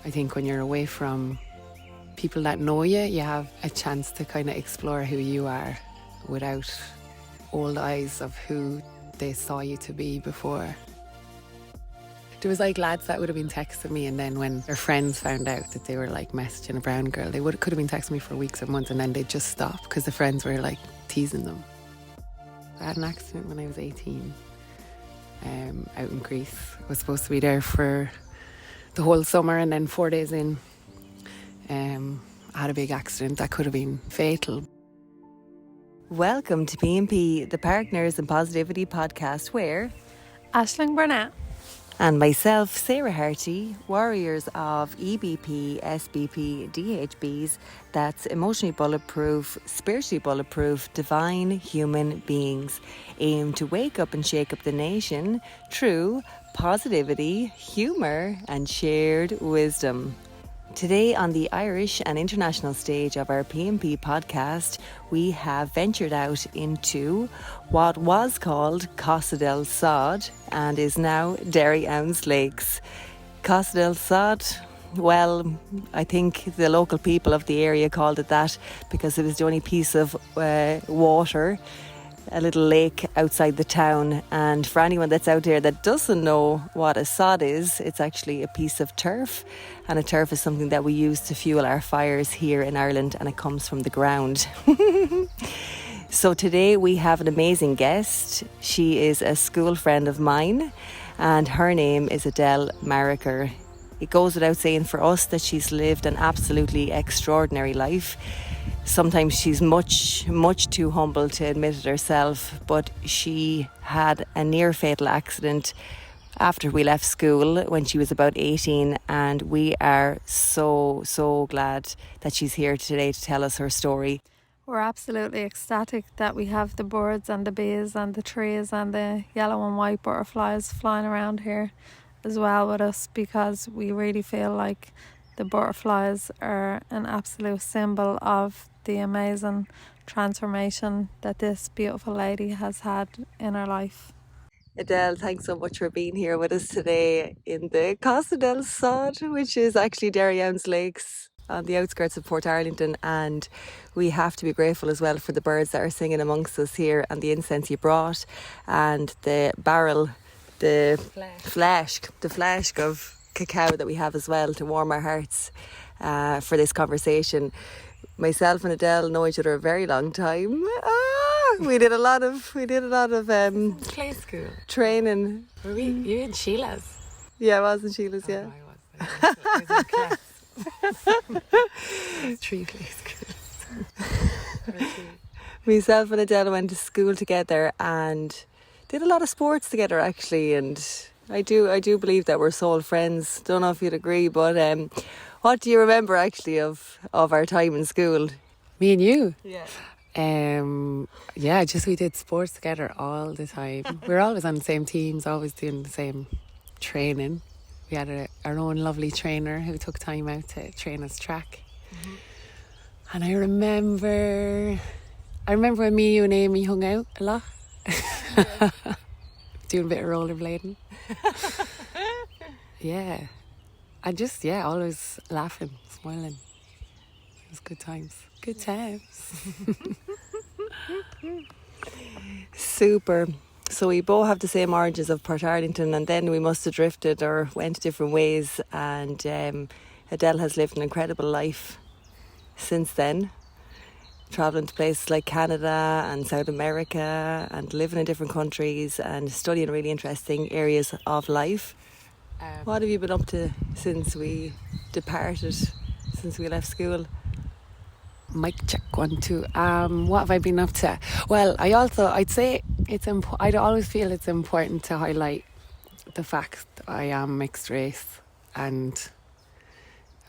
I think when you're away from people that know you, you have a chance to kind of explore who you are without old eyes of who they saw you to be before. There was like lads that would have been texting me, and then when their friends found out that they were like messaging a brown girl, they could have been texting me for weeks or months, and then they'd just stop because the friends were like teasing them. I had an accident when I was 18 out in Greece. I was supposed to be there for the whole summer, and then 4 days in, I had a big accident that could have been fatal. Welcome to P&P, the Partners in Positivity podcast, where Aisling Burnett and myself, Sarah Harty, warriors of EBP, SBP, DHBs, that's emotionally bulletproof, spiritually bulletproof, divine human beings, aim to wake up and shake up the nation through positivity, humour and shared wisdom. Today on the Irish and international stage of our P&P podcast, we have ventured out into what was called Costa Del Sod and is now Derryowns Lakes. Costa Del Sod, well, I think the local people of the area called it that because it was the only piece of water, a little lake outside the town. And for anyone that's out there that doesn't know what a sod is, it's actually a piece of turf, and a turf is something that we use to fuel our fires here in Ireland, and it comes from the ground. So today we have an amazing guest. She is a school friend of mine, and her name is Adele Marikar. It goes without saying for us that she's lived an absolutely extraordinary life. Sometimes she's much too humble to admit it herself, but she had a near fatal accident after we left school when she was about 18, and we are so glad that she's here today to tell us her story. We're absolutely ecstatic that we have the birds and the bees and the trees and the yellow and white butterflies flying around here as well with us, because we really feel like the butterflies are an absolute symbol of the amazing transformation that this beautiful lady has had in her life. Adele, thanks so much for being here with us today in the Costa Del Sod, which is actually Derryowns Lakes on the outskirts of Portarlington, and we have to be grateful as well for the birds that are singing amongst us here, and the incense you brought, and the barrel, the flask of cacao that we have as well to warm our hearts for this conversation. Myself and Adele know each other a very long time. We did a lot of Play school. training. Were you in Sheila's? Yeah, I was in Sheila's, yeah. No, I was in class. 3 play schools. Myself and Adele went to school together and did a lot of sports together actually, and I do believe that we're soul friends. Don't know if you'd agree, but what do you remember actually of our time in school? Me and you? Yeah. We did sports together all the time. We were always on the same teams, always doing the same training. We had our own lovely trainer who took time out to train us track. Mm-hmm. And I remember when me, you and Amy hung out a lot. Yeah. Doing a bit of rollerblading. Yeah. And just, always laughing, smiling. It was good times. Good times. Super. So we both have the same origins of Portarlington, and then we must have drifted or went different ways, and Adele has lived an incredible life since then, travelling to places like Canada and South America and living in different countries and studying really interesting areas of life. What have you been up to since we departed, since we left school? Mic check 1 2. What have I been up to? Well, I'd say I'd always feel it's important to highlight the fact that I am mixed race, and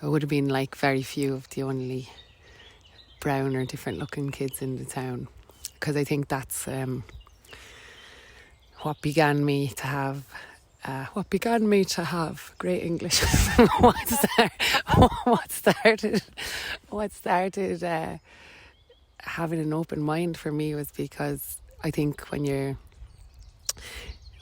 I would have been like very few of the only brown or different looking kids in the town, because I think that's what began me to have great English. what started having an open mind for me was because I think when you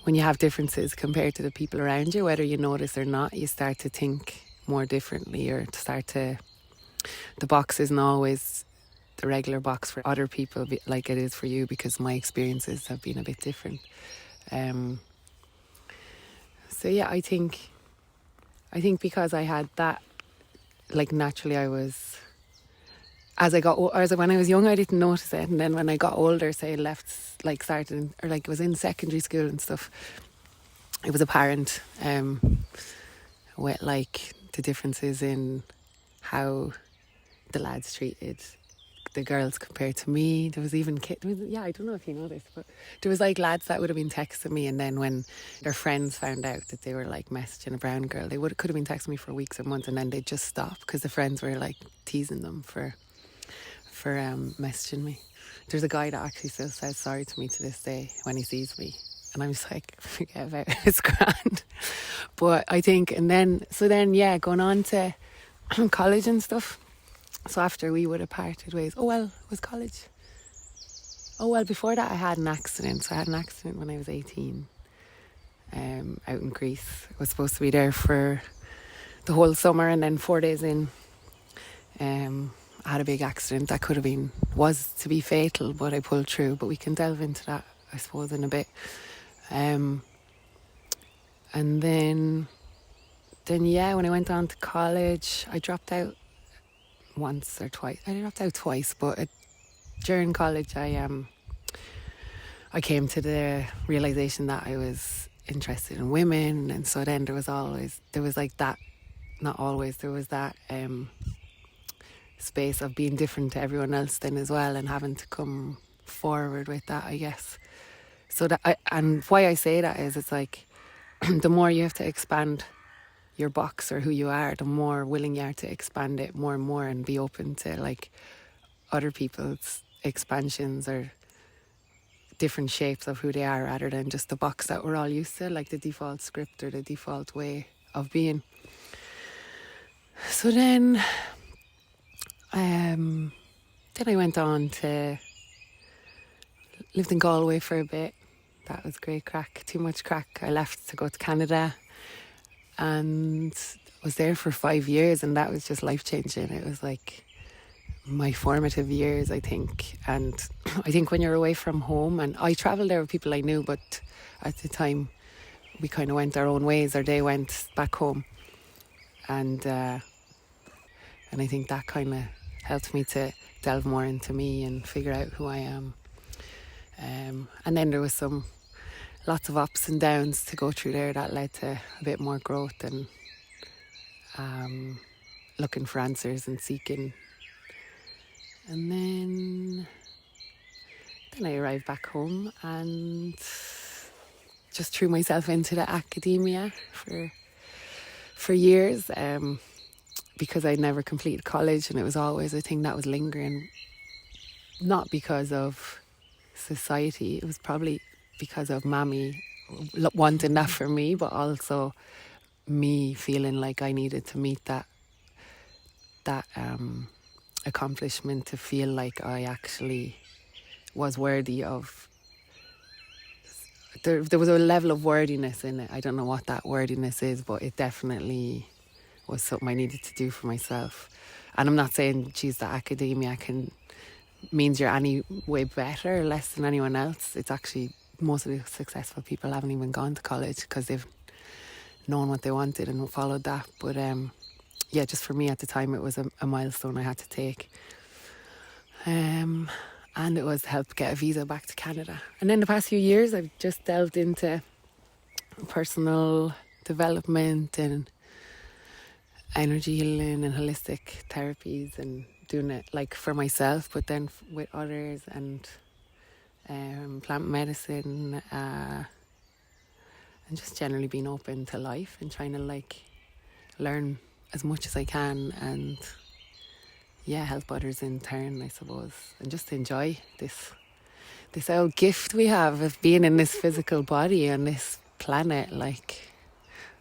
have differences compared to the people around you, whether you notice or not, you start to think more differently, or to start to, the box isn't always the regular box for other people like it is for you, because my experiences have been a bit different. So yeah, I think because I had that, like naturally I was, when I was young I didn't notice it, and then when I got older, say started, or like was in secondary school and stuff, it was apparent with like the differences in how the lads treated the girls compared to me. There was even I don't know if you know this, but there was like lads that would have been texting me, and then when their friends found out that they were like messaging a brown girl, they could have been texting me for weeks or months, and then they'd just stop because the friends were like teasing them for messaging me. There's a guy that actually still says sorry to me to this day when he sees me, and I'm just like, forget about it, it's grand. But I think, going on to college and stuff. So after we would have parted ways, it was college. Before that I had an accident. So I had an accident when I was 18, out in Greece. I was supposed to be there for the whole summer, and then 4 days in, I had a big accident that was to be fatal, but I pulled through. But we can delve into that, I suppose, in a bit. And then when I went on to college, I dropped out once or twice. I dropped out twice, but during college I came to the realisation that I was interested in women, and so then there was that space of being different to everyone else then as well, and having to come forward with that, I guess. So and why I say that is, it's like the more you have to expand your box or who you are, the more willing you are to expand it more and more, and be open to like other people's expansions or different shapes of who they are, rather than just the box that we're all used to, like the default script or the default way of being. So then I went on to lived in Galway for a bit. That was great crack, too much crack. I left to go to Canada and was there for 5 years, and that was just life-changing. It was like my formative years, I think. And I think when you're away from home, and I travelled there with people I knew, but at the time we kind of went our own ways, or they went back home. And I think that kind of helped me to delve more into me and figure out who I am. And then there was lots of ups and downs to go through there that led to a bit more growth and looking for answers and seeking. And then I arrived back home and just threw myself into the academia for years, because I'd never completed college, and it was always a thing that was lingering, not because of society. It was probably because of Mammy wanting that for me, but also me feeling like I needed to meet that accomplishment to feel like I actually was worthy of. There was a level of worthiness in it. I don't know what that worthiness is, but it definitely was something I needed to do for myself. And I'm not saying, geez, that academia means you're any way better or less than anyone else. It's actually, most of the successful people haven't even gone to college because they've known what they wanted and followed that. But just for me at the time, it was a milestone I had to take. And it was to help get a visa back to Canada. And then the past few years, I've just delved into personal development and energy healing and holistic therapies, and doing it like for myself, but then with others, and plant medicine, and just generally being open to life and trying to like learn as much as I can, and help others in turn, I suppose, and just enjoy this old gift we have of being in this physical body on this planet, like.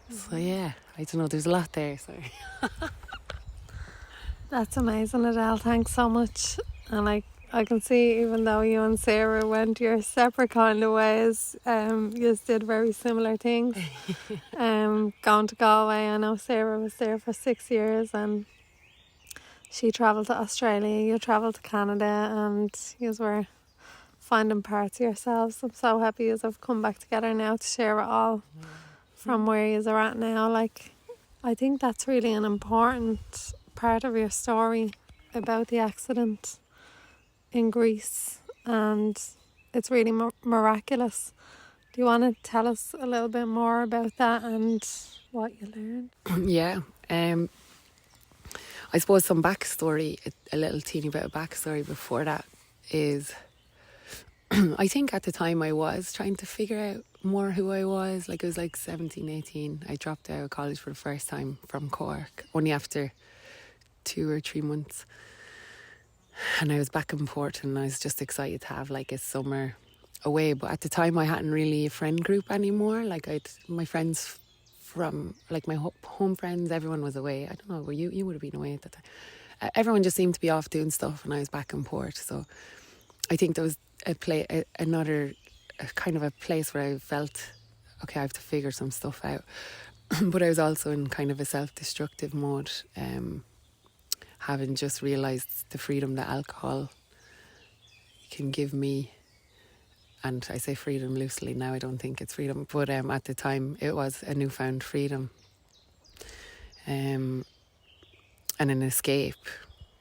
So I don't know, there's a lot there, sorry. That's amazing, Adele. Thanks so much. And I can see, even though you and Sarah went your separate kind of ways, you did very similar things. going to Galway. I know Sarah was there for 6 years, and she travelled to Australia, you travelled to Canada, and you were finding parts of yourselves. I'm so happy you have come back together now to share it all from where you are at now. Like, I think that's really an important part of your story about the accident in Greece, and it's really miraculous. Do you want to tell us a little bit more about that and what you learned? Yeah. I suppose some backstory, a little teeny bit of backstory before that is, I think at the time I was trying to figure out more who I was. Like, I was like 17, 18. I dropped out of college for the first time from Cork, only after 2 or 3 months. And I was back in Port, and I was just excited to have like a summer away. But at the time I hadn't really a friend group anymore. Like, my friends from, like, my home friends, everyone was away. I don't know, well, you would have been away at that time. Everyone just seemed to be off doing stuff, and I was back in Port. So I think there was another kind of a place where I felt, okay, I have to figure some stuff out. But I was also in kind of a self-destructive mode, having just realised the freedom that alcohol can give me. And I say freedom loosely now, I don't think it's freedom, but at the time it was a newfound freedom, and an escape.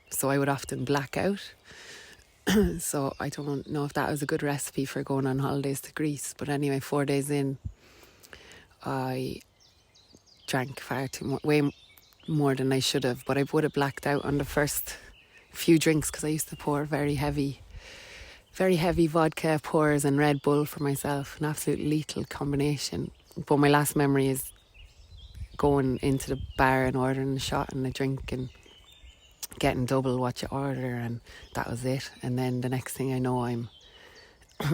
So I would often black out. So I don't know if that was a good recipe for going on holidays to Greece. But anyway, 4 days in, I drank far too much, way more than I should have. But I would have blacked out on the first few drinks, because I used to pour very heavy vodka pours and Red Bull for myself, an absolute lethal combination. But my last memory is going into the bar and ordering a shot and a drink and getting double what you order, and that was it. And then the next thing I know, I'm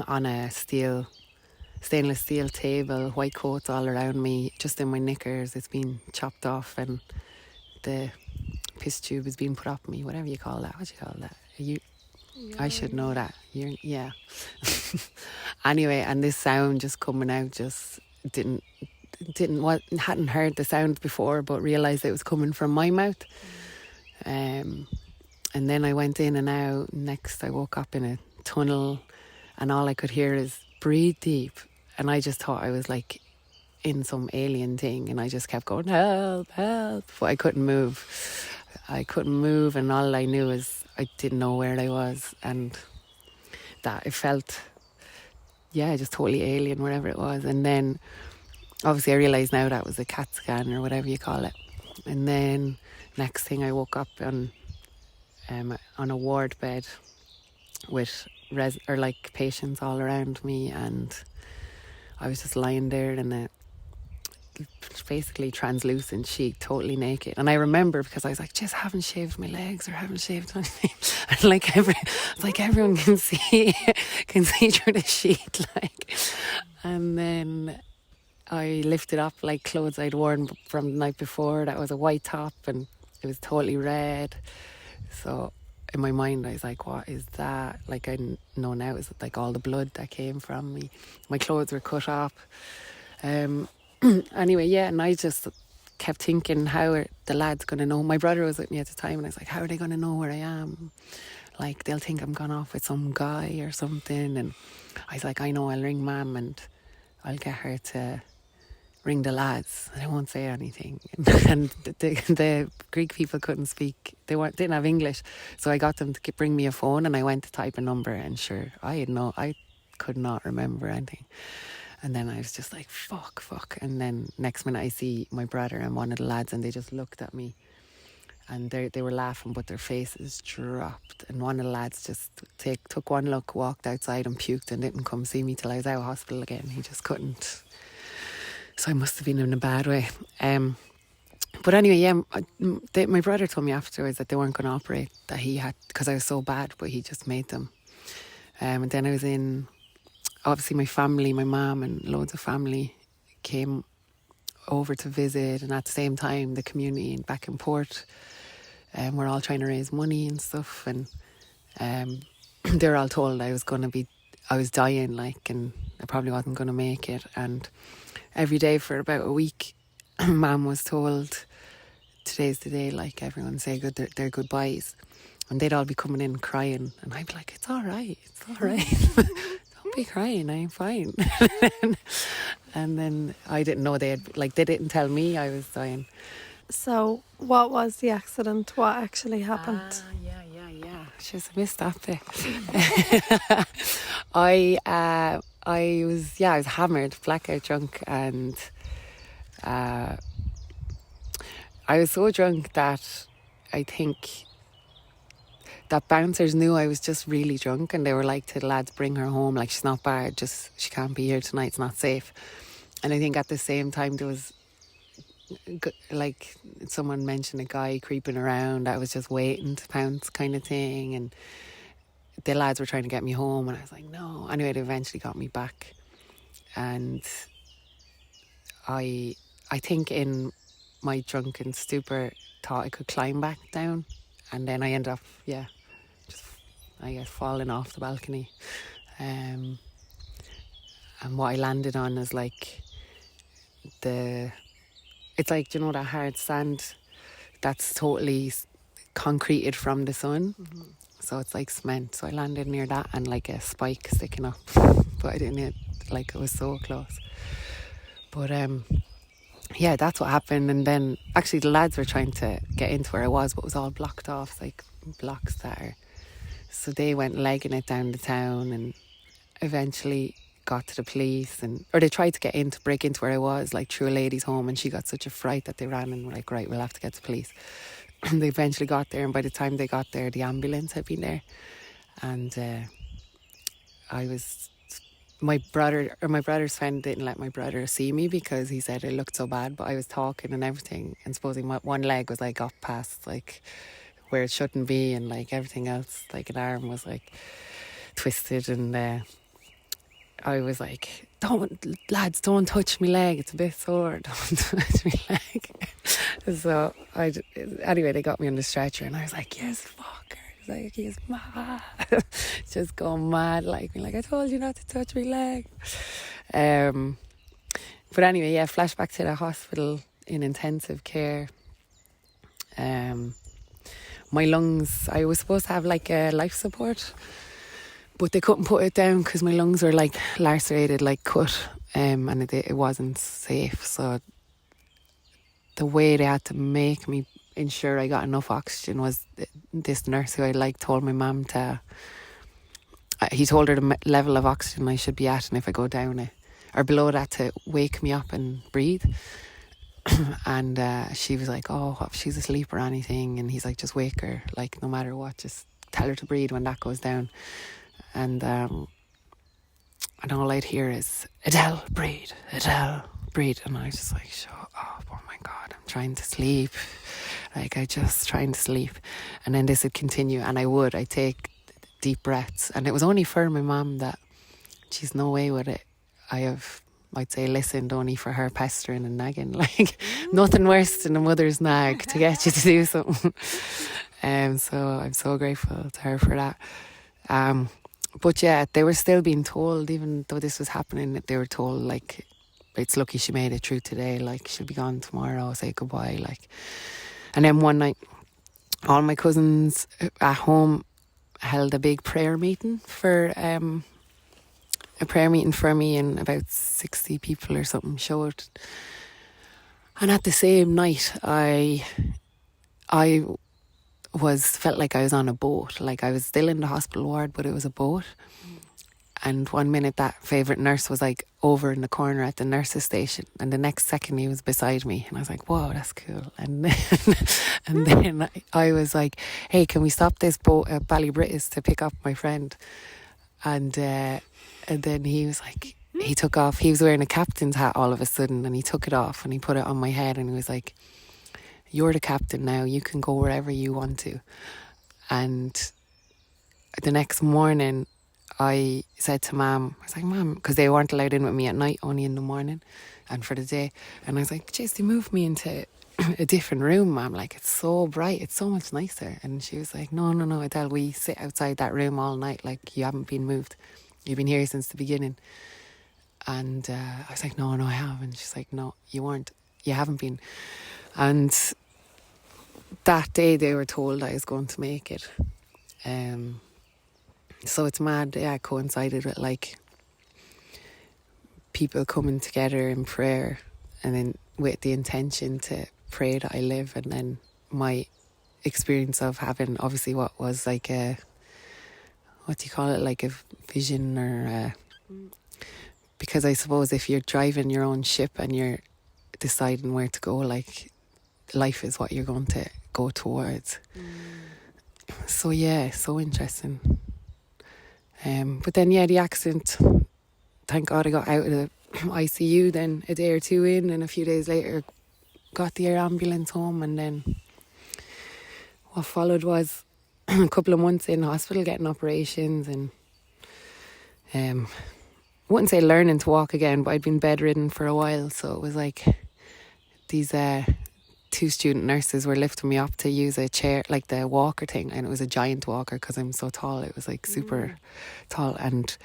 on a stainless steel table, white coats all around me, just in my knickers. It's been chopped off and the piss tube is being put up me, whatever you call that. What do you call that? I should know that. Yeah. Anyway, and this sound just coming out, just hadn't heard the sound before, but realised it was coming from my mouth. And then I went in and out. Next, I woke up in a tunnel, and all I could hear is breathe deep. And I just thought I was like in some alien thing, and I just kept going, help, help. But I couldn't move. And all I knew is I didn't know where I was, and that it felt, just totally alien wherever it was. And then obviously I realised now that was a CAT scan or whatever you call it. And then next thing I woke up on a ward bed with patients all around me, and I was just lying there in a basically translucent sheet, totally naked. And I remember, because I was like, just haven't shaved my legs or haven't shaved anything. And everyone can see through the sheet, like. And then I lifted up like clothes I'd worn from the night before. That was a white top, and it was totally red. So in my mind I was like, what is that? Like, I know now it's like all the blood that came from me. My clothes were cut off. Anyway, and I just kept thinking, how are the lads going to know? My brother was with me at the time, and I was like, how are they going to know where I am? Like, they'll think I'm gone off with some guy or something. And I was like, I know, I'll ring Mum and I'll get her to ring the lads. I won't say anything. And the Greek people couldn't speak. They didn't have English. So I got them to bring me a phone, and I went to type a number, and sure, I could not remember anything. And then I was just like, fuck. And then next minute I see my brother and one of the lads, and they just looked at me, and they were laughing, but their faces dropped. And one of the lads just took one look, walked outside and puked, and didn't come see me till I was out of hospital again. He just couldn't. So I must have been in a bad way. But anyway, my brother told me afterwards that they weren't going to operate, that he had, because I was so bad, but he just made them. And then I was in, obviously my family, my mum and loads of family came over to visit, and at the same time the community back in Port, we're all trying to raise money and stuff, and they were all told I was dying, like, and I probably wasn't going to make it. And every day for about a week Mum was told today's the day, like everyone say their goodbyes, and they'd all be coming in crying, and I'd be like, it's all right, don't be crying, I'm fine. And then I didn't know they didn't tell me I was dying. So what was the accident? What actually happened? Yeah. She's missed that bit. I was hammered, blackout drunk, and I was so drunk that I think that bouncers knew I was just really drunk, and they were like to the lads, bring her home, like she's not bad, just she can't be here tonight, it's not safe. And I think at the same time there was like someone mentioned a guy creeping around. I was just waiting to pounce kind of thing, and the lads were trying to get me home, and I was like, no. Anyway, they eventually got me back, and I think in my drunken stupor thought I could climb back down, and then I ended up just I guess falling off the balcony, and what I landed on is like it's like, that hard sand that's totally concreted from the sun. Mm-hmm. So it's like cement. So I landed near that and like a spike sticking up. But I didn't hit, like it was so close. But that's what happened. And then actually the lads were trying to get into where I was, but it was all blocked off. It's like blocks there. So they went legging it down the town and eventually got to the police, or they tried to break into where I was, like through a lady's home, and she got such a fright that they ran and were like, right, we'll have to get the police. And they eventually got there, and by the time they got there, the ambulance had been there. And my brother's friend didn't let my brother see me because he said it looked so bad, but I was talking and everything, and supposing my one leg was like up past like where it shouldn't be, and like everything else, like an arm was like twisted, and I was like, lads, don't touch me leg, it's a bit sore, don't touch me leg. So anyway, they got me on the stretcher, and I was like, yes, fucker. Like, he's mad. Just going mad, like, me, like, I told you not to touch me leg. But anyway, flashback to the hospital in intensive care. My lungs, I was supposed to have like a life support, but they couldn't put it down because my lungs were like lacerated, like cut, and it wasn't safe. So the way they had to make me ensure I got enough oxygen was this nurse who I told my mum he told her the level of oxygen I should be at, and if I go down it or below that, to wake me up and breathe. And she was like, oh, if she's asleep or anything, and he's like, just wake her, like no matter what, just tell her to breathe when that goes down. And all I'd hear is, Adele, breathe, Adele, breathe. And I was just like, shut up, oh my God, I'm trying to sleep. Like, I just trying to sleep. And then this would continue, and I'd take deep breaths. And it was only for my mum that she's no way with it. I'd say listened only for her pestering and nagging. Like, nothing worse than a mother's nag to get you to do something. So I'm so grateful to her for that. But yeah, they were still being told, even though this was happening, they were told, like, it's lucky she made it through today, like, she'll be gone tomorrow, say goodbye, like. And then one night, all my cousins at home held a big prayer meeting for me, and about 60 people or something showed. And at the same night, I felt like I was on a boat. Like, I was still in the hospital ward, but it was a boat. And one minute that favourite nurse was like over in the corner at the nurses station, and the next second he was beside me, and I was like, whoa, that's cool. And then I was like, hey, can we stop this boat at Ballybrittis to pick up my friend? And then he was like, he took off, he was wearing a captain's hat all of a sudden, and he took it off and he put it on my head, and he was like, you're the captain now, you can go wherever you want to. And the next morning I said to Mum, I was like, Mum, because they weren't allowed in with me at night, only in the morning and for the day. And I was like, jeez, they moved me into a different room, Mum. Like, it's so bright, it's so much nicer. And she was like, no, Adele, we sit outside that room all night. Like, you haven't been moved. You've been here since the beginning. And I was like, no, I haven't. She's like, no, you weren't. you haven't been. And that day they were told I was going to make it. So it's mad, yeah, it coincided with like people coming together in prayer, and then with the intention to pray that I live, and then my experience of having obviously what was like a, what do you call it, like a vision, or because I suppose if you're driving your own ship and you're deciding where to go, like life is what you're going to go towards. So yeah, so interesting. But then yeah, the accident, thank God I got out of the ICU then a day or two in, and a few days later got the air ambulance home, and then what followed was a couple of months in hospital getting operations, and I wouldn't say learning to walk again, but I'd been bedridden for a while, so it was like these two student nurses were lifting me up to use a chair, like the walker thing, and it was a giant walker because I'm so tall. It was like super tall, and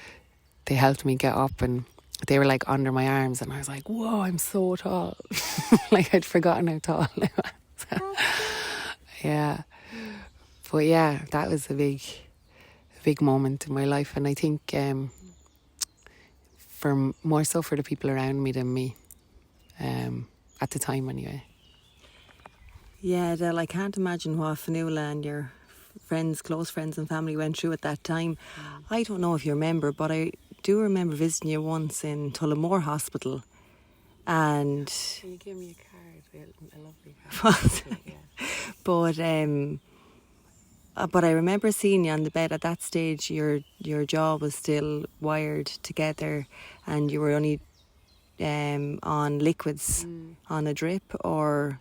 they helped me get up, and they were like under my arms, and I was like, whoa, I'm so tall. Like I'd forgotten how tall I was. Yeah. But yeah, that was a big moment in my life, and I think for more so for the people around me than me, at the time anyway. Yeah, Adele, I can't imagine what Fionnuala and your friends, close friends and family went through at that time. I don't know if you remember, but I do remember visiting you once in Tullamore Hospital, and Can you give me a card? A lovely card. but I remember seeing you on the bed at that stage. Your jaw was still wired together, and you were only on liquids, on a drip or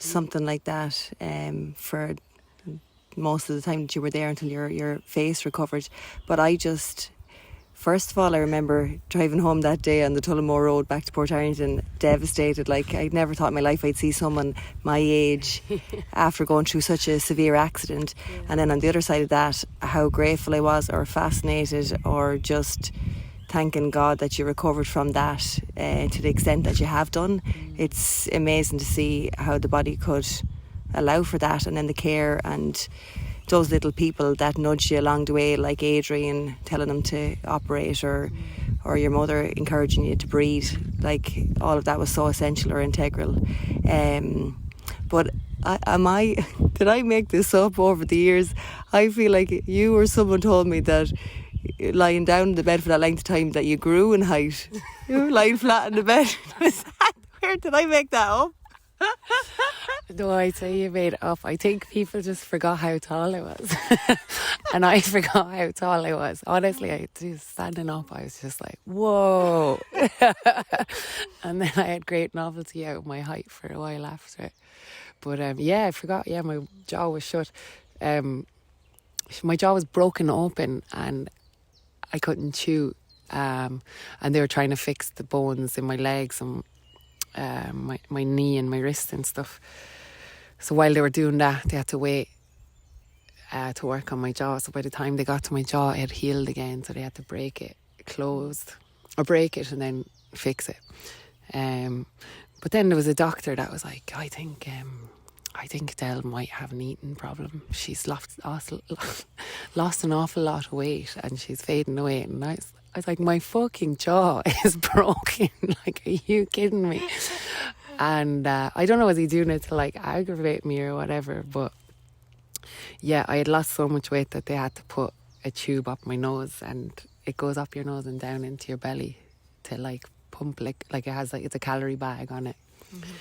something like that, for most of the time that you were there until your face recovered. But first of all, I remember driving home that day on the Tullamore Road back to Port Arlington, devastated. Like, I'd never thought in my life I'd see someone my age after going through such a severe accident. Yeah. And then on the other side of that, how grateful I was, or fascinated, or just thanking God that you recovered from that to the extent that you have done. It's amazing to see how the body could allow for that, and then the care and those little people that nudge you along the way, like Adrian telling them to operate, or your mother encouraging you to breathe. Like, all of that was so essential or integral. But did I make this up over the years? I feel like you or someone told me that lying down in the bed for that length of time that you grew in height. You were lying flat in the bed. Where did I make that up? No, I'd say you made it up. I think people just forgot how tall I was. And I forgot how tall I was. Honestly, I just standing up, I was just like, whoa. And then I had great novelty out of my height for a while after it. But yeah, I forgot. Yeah, my jaw was shut. My jaw was broken open and I couldn't chew. And they were trying to fix the bones in my legs and my knee and my wrist and stuff. So while they were doing that, they had to wait to work on my jaw. So by the time they got to my jaw, it had healed again. So they had to break it closed, or break it and then fix it. But then there was a doctor that was like, I think Adele might have an eating problem. She's lost an awful lot of weight and she's fading away. And I was like, my fucking jaw is broken. Like, are you kidding me? And I don't know, was he doing it to like aggravate me or whatever? But yeah, I had lost so much weight that they had to put a tube up my nose, and it goes up your nose and down into your belly to like pump, like it has like, it's a calorie bag on it. Mm-hmm.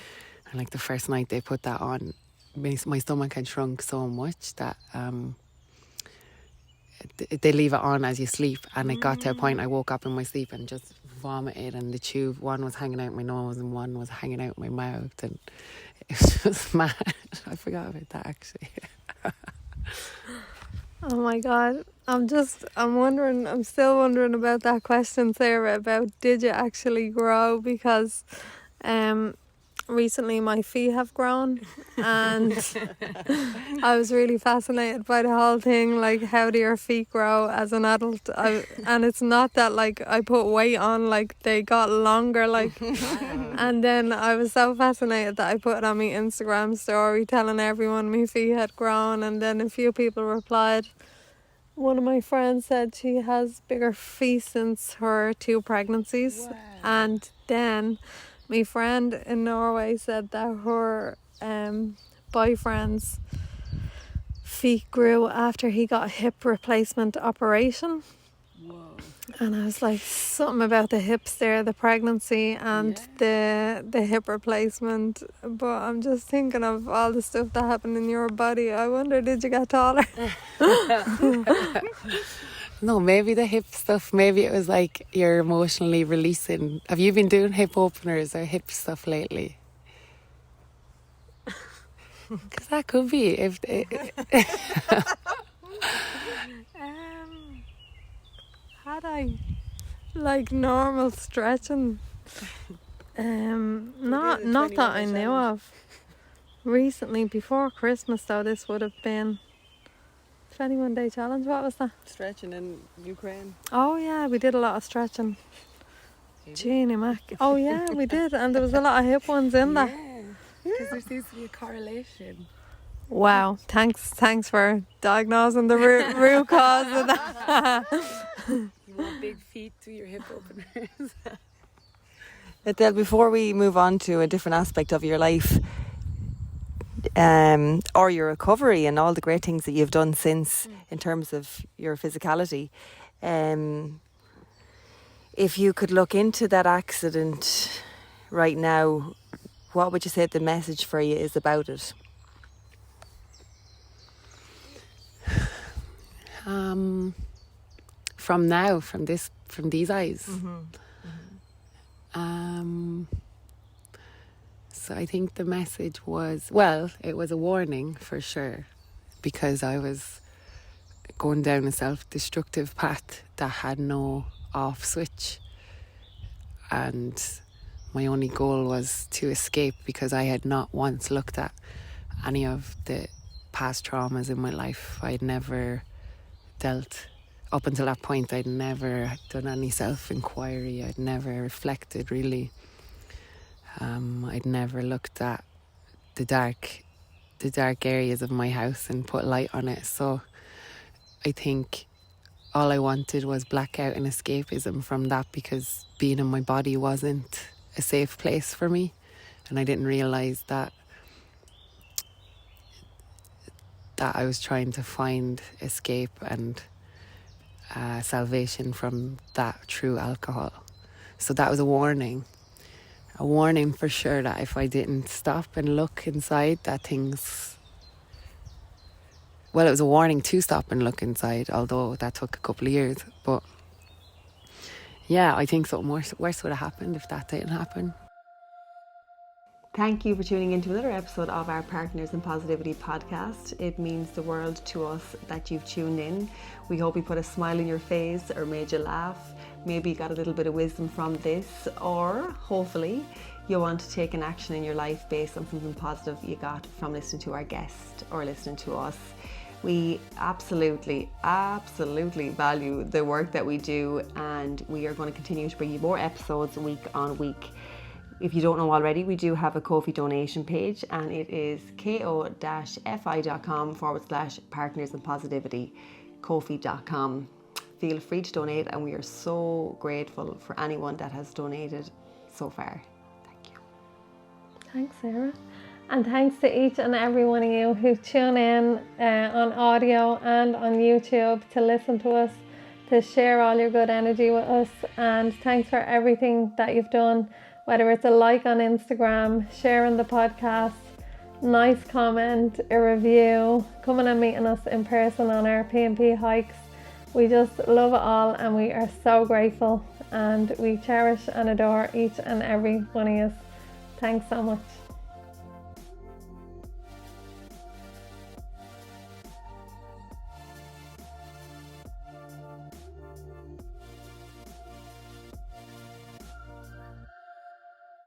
And like the first night they put that on, my stomach had shrunk so much that they leave it on as you sleep, and it got to a point I woke up in my sleep and just vomited, and the tube, one was hanging out my nose and one was hanging out my mouth, and it was just mad. I forgot about that actually. Oh my God, I'm still wondering about that question, Sarah, about did you actually grow? Because recently my feet have grown, and I was really fascinated by the whole thing, like how do your feet grow as an adult? And it's not that like I put weight on, like they got longer, like. And then I was so fascinated that I put it on my Instagram story telling everyone my feet had grown, and then a few people replied. One of my friends said she has bigger feet since her 2 pregnancies. Wow. And then my friend in Norway said that her boyfriend's feet grew after he got a hip replacement operation. Whoa. And I was like, something about the hips there, the pregnancy and the hip replacement. But I'm just thinking of all the stuff that happened in your body. I wonder, did you get taller? No, maybe the hip stuff, maybe it was like you're emotionally releasing. Have you been doing hip openers or hip stuff lately? Because that could be. Had I like normal stretching? Not that I knew of. Recently, before Christmas though, this would have been 21-day challenge. What was that? Stretching in Ukraine. Oh yeah, we did a lot of stretching. Jeannie Mac. Oh yeah, we did, and there was a lot of hip ones in that. Because there seems to be a correlation. Wow, thanks for diagnosing the root cause of that. You want big feet to your hip openers. Adele, before we move on to a different aspect of your life, or your recovery and all the great things that you've done since in terms of your physicality, if you could look into that accident right now, what would you say the message for you is about it? From these eyes. So I think the message was, well, it was a warning for sure, because I was going down a self-destructive path that had no off switch, and my only goal was to escape, because I had not once looked at any of the past traumas in my life. I'd never dealt, up until that point, I'd never done any self-inquiry. I'd never reflected really. I'd never looked at the dark areas of my house and put light on it. So I think all I wanted was blackout and escapism from that, because being in my body wasn't a safe place for me, and I didn't realise that I was trying to find escape and salvation from that through alcohol. So that was a warning for sure, that if I didn't stop and look inside, that things... Well, it was a warning to stop and look inside, although that took a couple of years. But yeah, I think something worse would have happened if that didn't happen. Thank you for tuning into another episode of our Partners in Positivity podcast. It means the world to us that you've tuned in. We hope we put a smile on your face or made you laugh. Maybe you got a little bit of wisdom from this, or hopefully you want to take an action in your life based on something positive you got from listening to our guest or listening to us. We absolutely value the work that we do, and we are going to continue to bring you more episodes week on week. If you don't know already, we do have a Ko-fi donation page, and it is ko-fi.com/partnersinpositivity, ko-fi.com. Feel free to donate, and we are so grateful for anyone that has donated so far. Thank you. Thanks, Sarah. And thanks to each and every one of you who tune in on audio and on YouTube to listen to us, to share all your good energy with us. And thanks for everything that you've done, whether it's a like on Instagram, sharing the podcast, nice comment, a review, coming and meeting us in person on our P&P hikes. We just love it all, and we are so grateful, and we cherish and adore each and every one of you. Thanks so much.